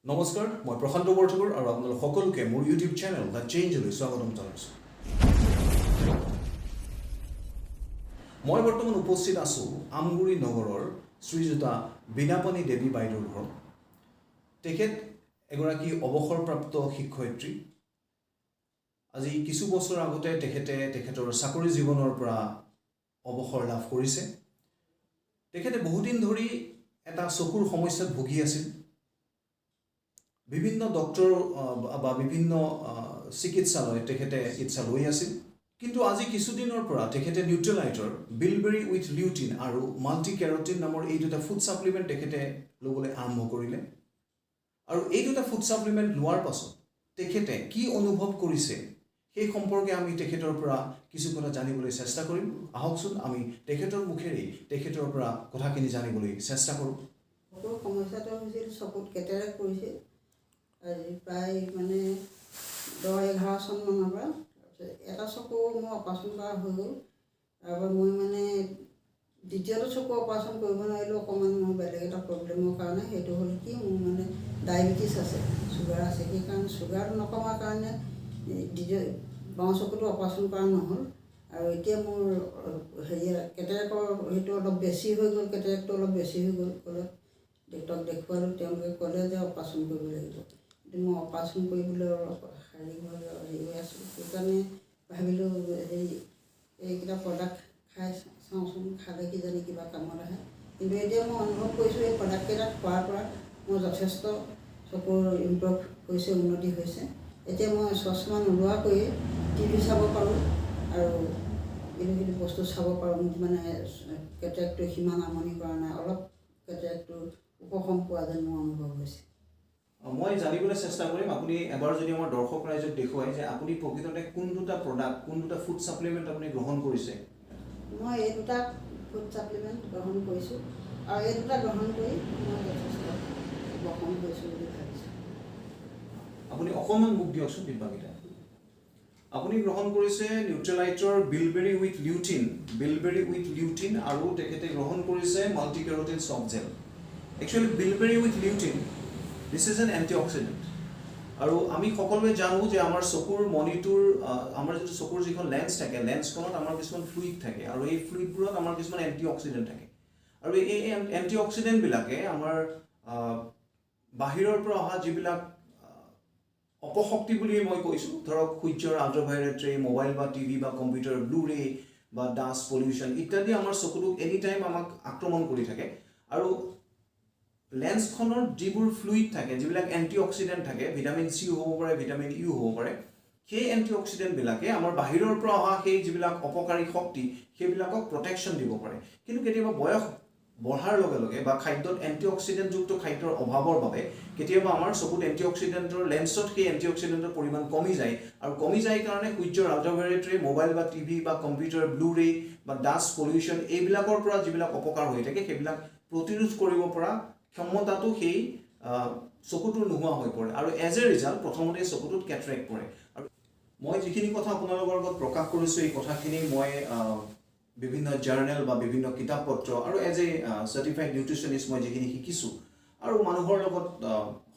নমস্কাৰ মই প্ৰশান্ত বৰঠাকুৰ আৰু আপোনালোক সকলোকে মোৰ ইউটিউব চেনেল দ্য চেঞ্জলৈ স্বাগতম জনাইছোঁ। মই বৰ্তমান উপস্থিত আছোঁ আমগুৰি নগৰৰ শ্ৰীযুতা বিনাপানী দেৱী বাইদেউৰ ঘৰত। তেখেত এগৰাকী অৱসৰপ্ৰাপ্ত শিক্ষয়িত্ৰী। আজি কিছু বছৰ আগতে তেখেতৰ চাকৰি জীৱনৰ পৰা অৱসৰ লাভ কৰিছে। তেখেতে বহুদিন ধৰি এটা চকুৰ সমস্যাত ভুগি আছিল। বিভিন্ন ডক্টৰ বা বিভিন্ন চিকিৎসালয় তেখেতে চিকিৎসা লৈ আছিল, কিন্তু আজি কিছুদিনৰ পৰা তেখেতে নিউট্ৰিলাইটৰ বিলবেৰী উইথ লিউটিন আৰু মাল্টি কেৰটিন নামৰ এই দুটা ফুড ছাপ্লিমেণ্ট তেখেতে ল'বলৈ আৰম্ভ কৰিলে। আৰু এই দুটা ফুড ছাপ্লিমেণ্ট লোৱাৰ পাছত তেখেতে কি অনুভৱ কৰিছে সেই সম্পৰ্কে আমি তেখেতৰ পৰা কিছু কথা জানিবলৈ চেষ্টা কৰিম। আহকচোন আমি তেখেতৰ মুখেৰেই তেখেতৰ পৰা কথাখিনি জানিবলৈ চেষ্টা কৰোঁ। সকলো সমস্যাটো হৈছিল চকুত কেটেৰেক্ট পৰিছিল আজি প্ৰায় 10-11 চনমানৰ পৰা। তাৰপিছত এটা চকু মোৰ অপাৰেশ্যন কৰা হৈ গ'ল। তাৰপৰা মই দ্বিতীয়টো চকু অপাৰেশ্যন কৰিব নোৱাৰিলোঁ অকণমান মোৰ বেলেগ এটা প্ৰব্লেমৰ কাৰণে। সেইটো হ'ল কি, মোৰ ডায়েবেটিছ আছে, চুগাৰ আছে। সেইকাৰণে চুগাৰটো নকমাৰ কাৰণে বাওঁ চকুটো অপাৰেশ্যন কৰা নহ'ল। আৰু এতিয়া মোৰ কেটেৰেক্টৰ সেইটো অলপ বেছি হৈ গ'ল, কেটেৰেক্টটো অলপ বেছি হৈ গ'ল। ডক্টৰক দেখুৱালোঁ, তেওঁলোকে ক'লে যে অপাৰেশ্যন কৰিব লাগিব। কিন্তু মই অপাৰেশ্যন কৰিবলৈ অলপ শাৰীৰিকভাৱে হৈ আছোঁ। সেইকাৰণে ভাবিলোঁ এইকেইটা প্ৰডাক্ট খাই চাওঁচোন, খালে কিজানি কিবা কামত আহে। কিন্তু এতিয়া মই অনুভৱ কৰিছোঁ এই প্ৰডাক্টকেইটা খোৱাৰ পৰা মোৰ যথেষ্ট চকুৰ ইম্প্ৰুভ হৈছে, উন্নতি হৈছে। এতিয়া মই চশমা নোলোৱাকৈয়ে টিভি চাব পাৰোঁ আৰু বিভিন্ন বস্তু চাব পাৰোঁ। মোক কেটেৰেক্টটোৱে সিমান আমনি কৰা নাই, অলপ কেটেৰেক্টটো উপশম পোৱা যেন মোৰ অনুভৱ হৈছে। মই জানিবলৈ চেষ্টা কৰিম আপুনি এবাৰ যদি আমাৰ দৰ্শক ৰাইজক দেখুৱাই যে আপুনি প্ৰকৃততে কোন দুটা প্ৰডাক্ট, কোন দুটা ফুড ছাপ্লিমেণ্ট আপুনি গ্ৰহণ কৰিছে। মই এই দুটা ফুড ছাপ্লিমেণ্ট গ্ৰহণ কৰিছোঁ আৰু এই দুটা গ্ৰহণ কৰি মই যথেষ্ট উপশম হৈছোঁ বুলি ভাবিছোঁ। আপুনি অকণমান মোক দিয়কচোন দিব্যাংগীতা। আপুনি গ্ৰহণ কৰিছে নিউট্ৰিলাইটৰ বিলবেৰী উইথ লিউটিন আৰু তেখেতে গ্ৰহণ কৰিছে multi carotene soft gel. Actually bilberry with lutein this is an antioxidant. আৰু আমি সকলোৱে জানো যে আমাৰ চকুৰ মণিটোৰ আমাৰ যিটো চকুৰ যিখন লেন্স থাকে, লেন্সখনত আমাৰ কিছুমান ফ্লুইড থাকে আৰু এই ফ্লুইডবোৰত আমাৰ কিছুমান এণ্টি-অক্সিডেণ্ট থাকে। আৰু এই এণ্টি-অক্সিডেণ্টবিলাকে আমাৰ বাহিৰৰ পৰা অহা যিবিলাক অপশক্তি বুলি মই কৈছোঁ, ধৰক সূৰ্যৰ আল্ট্ৰাভায়োলেট ৰে, মোবাইল বা টিভি বা কম্পিউটাৰ ব্লু ৰে বা ডাষ্ট পলিউশ্যন ইত্যাদি আমাৰ চকুটোক এনি টাইম আমাক আক্ৰমণ কৰি থাকে। আৰু লেন্সখনৰ যিবোৰ ফ্লুইড থাকে, যিবিলাক এণ্টি-অক্সিডেণ্ট থাকে, ভিটামিন চি হ'ব পাৰে, ভিটামিন ইউ হ'ব পাৰে, সেই এণ্টি-অক্সিডেণ্টবিলাকে আমাৰ বাহিৰৰ পৰা অহা সেই যিবিলাক অপকাৰী শক্তি সেইবিলাকক প্ৰটেকশ্যন দিব পাৰে। কিন্তু কেতিয়াবা বয়স বঢ়াৰ লগে লগে বা খাদ্যত এণ্টি-অক্সিডেণ্টযুক্ত খাদ্যৰ অভাৱৰ বাবে কেতিয়াবা আমাৰ চকুত এণ্টি-অক্সিডেণ্টৰ লেন্সত সেই এণ্টি-অক্সিডেণ্টৰ পৰিমাণ কমি যায়। আৰু কমি যায় কাৰণে সূৰ্যৰ আল্ট্ৰাভায়োলেট ৰে, মোবাইল বা টিভি বা কম্পিউটাৰ ব্লু ৰে বা ডাষ্ট পলিউশ্যন এইবিলাকৰ পৰা যিবিলাক অপকাৰ হৈ থাকে সেইবিলাক প্ৰতিৰোধ কৰিব পৰা ক্ষমতাটো সেই চকুটোৰ নোহোৱা হৈ পৰে। আৰু এজ এ ৰিজাল্ট প্ৰথমতে চকুটোত কেটাৰেক্ট পৰে। আৰু মই যিখিনি কথা আপোনালোকৰ আগত প্ৰকাশ কৰিছোঁ এই কথাখিনি মই বিভিন্ন জাৰ্নেল বা বিভিন্ন কিতাপ পত্ৰ আৰু এজ এ চাৰ্টিফাইড নিউট্ৰিচনিষ্ট মই যিখিনি শিকিছোঁ আৰু মানুহৰ লগত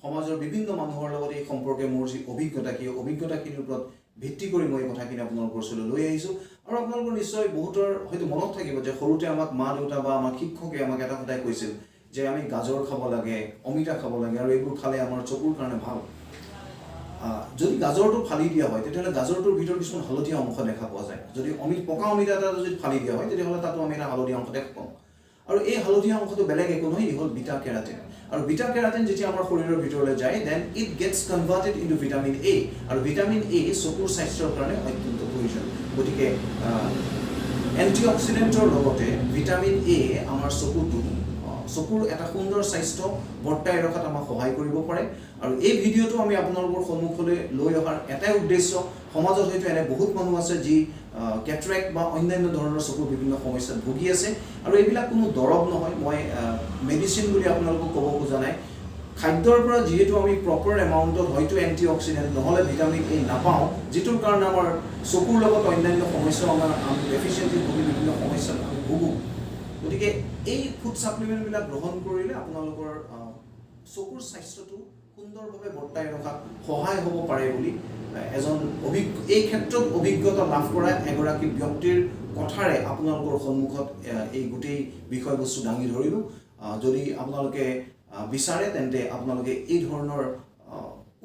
সমাজৰ বিভিন্ন মানুহৰ লগত এই সম্পৰ্কে মোৰ যি অভিজ্ঞতা, সেই অভিজ্ঞতাখিনিৰ ওপৰত ভিত্তি কৰি মই এই কথাখিনি আপোনালোকৰ ওচৰলৈ লৈ আহিছোঁ। আৰু আপোনালোকৰ নিশ্চয় বহুতৰ হয়তো মনত থাকিব যে সৰুতে আমাক মা দেউতা বা আমাক শিক্ষকে আমাক এটা কথাই কৈছিল যে আমি গাজৰ খাব লাগে, অমিতা খাব লাগে আৰু এইবোৰ খালে আমাৰ চকুৰ কাৰণে ভাল। যদি গাজৰটো ফালি দিয়া হয় তেতিয়াহ'লে গাজৰটোৰ ভিতৰত কিছুমান হালধীয়া অংশ দেখা পোৱা যায়। যদি পকা অমিতা এটা যদি ফালি দিয়া হয় তেতিয়াহ'লে তাতো আমি এটা হালধীয়া অংশ দেখা পাওঁ। আৰু এই হালধীয়া অংশটো বেলেগ একো নহয়, ই হ'ল বিটা কেৰাটিন। আৰু বিটা কেৰাটিন যেতিয়া আমাৰ শৰীৰৰ ভিতৰলৈ যায় then it gets converted into vitamin A. আৰু ভিটামিন এ চকুৰ স্বাস্থ্যৰ কাৰণে অত্যন্ত প্ৰয়োজন। গতিকে এণ্টি-অক্সিডেণ্টৰ লগতে ভিটামিন এ আমাৰ চকুৰ এটা সুন্দৰ স্বাস্থ্য বৰ্তাই ৰখাত আমাক সহায় কৰিব পাৰে। আৰু এই ভিডিঅ'টো আমি আপোনালোকৰ সন্মুখলৈ লৈ অহাৰ এটাই উদ্দেশ্য, সমাজত হয়তো এনে বহুত মানুহ আছে যি কেটাৰেক্ট বা অন্যান্য ধৰণৰ চকুৰ বিভিন্ন সমস্যাত ভুগি আছে। আৰু এইবিলাক কোনো দৰৱ নহয়, মই মেডিচিন বুলি আপোনালোকক ক'ব খোজা নাই। খাদ্যৰ পৰা যিহেতু আমি প্ৰপাৰ এমাউণ্টত হয়তো এণ্টি-অক্সিডেণ্ট নহ'লে ভিটামিন এ নাপাওঁ, যিটোৰ কাৰণে আমাৰ চকুৰ লগত অন্যান্য সমস্যা আমি ডেফিচিয়েণ্টলি ভুগি বিভিন্ন সমস্যাত আমি ভুগোঁ। গতিকে এই ফুড ছাপ্লিমেণ্টবিলাক গ্ৰহণ কৰিলে আপোনালোকৰ চকুৰ স্বাস্থ্যটো সুন্দৰ সুন্দৰভাৱে বৰ্তাই ৰখাত সহায় হ'ব পাৰে বুলি এজন এই ক্ষেত্ৰত অভিজ্ঞতা লাভ কৰা এগৰাকী ব্যক্তিৰ কথাৰে আপোনালোকৰ সন্মুখত এই গোটেই বিষয়বস্তু দাঙি ধৰিলোঁ যদি আপোনালোকে বিচাৰে তেন্তে আপোনালোকে এই ধৰণৰ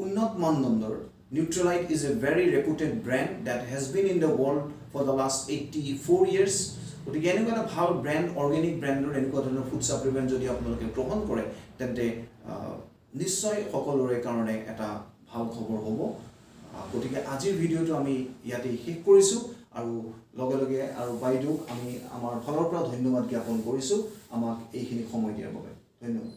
উন্নত মানদণ্ডৰ Nutrilite is a very reputed brand that has been in the world for the last 84 years. গতিকে এনেকুৱা এটা ভাল ব্ৰেণ্ড অৰ্গেনিক ব্ৰেণ্ডৰ এনেকুৱা ধৰণৰ ফুড ছাপ্লিমেণ্ট যদি আপোনালোকে গ্ৰহণ কৰে তেন্তে নিশ্চয় সকলোৰে কাৰণে এটা ভাল খবৰ হ'ব গতিকে আজিৰ ভিডিঅ'টো আমি ইয়াতে শেষ কৰিছোঁ আৰু লগে লগে আৰু বাইদেউক আমি আমাৰ ফালৰ পৰা ধন্যবাদ জ্ঞাপন কৰিছোঁ আমাক এইখিনি সময় দিয়াৰ বাবে ধন্যবাদ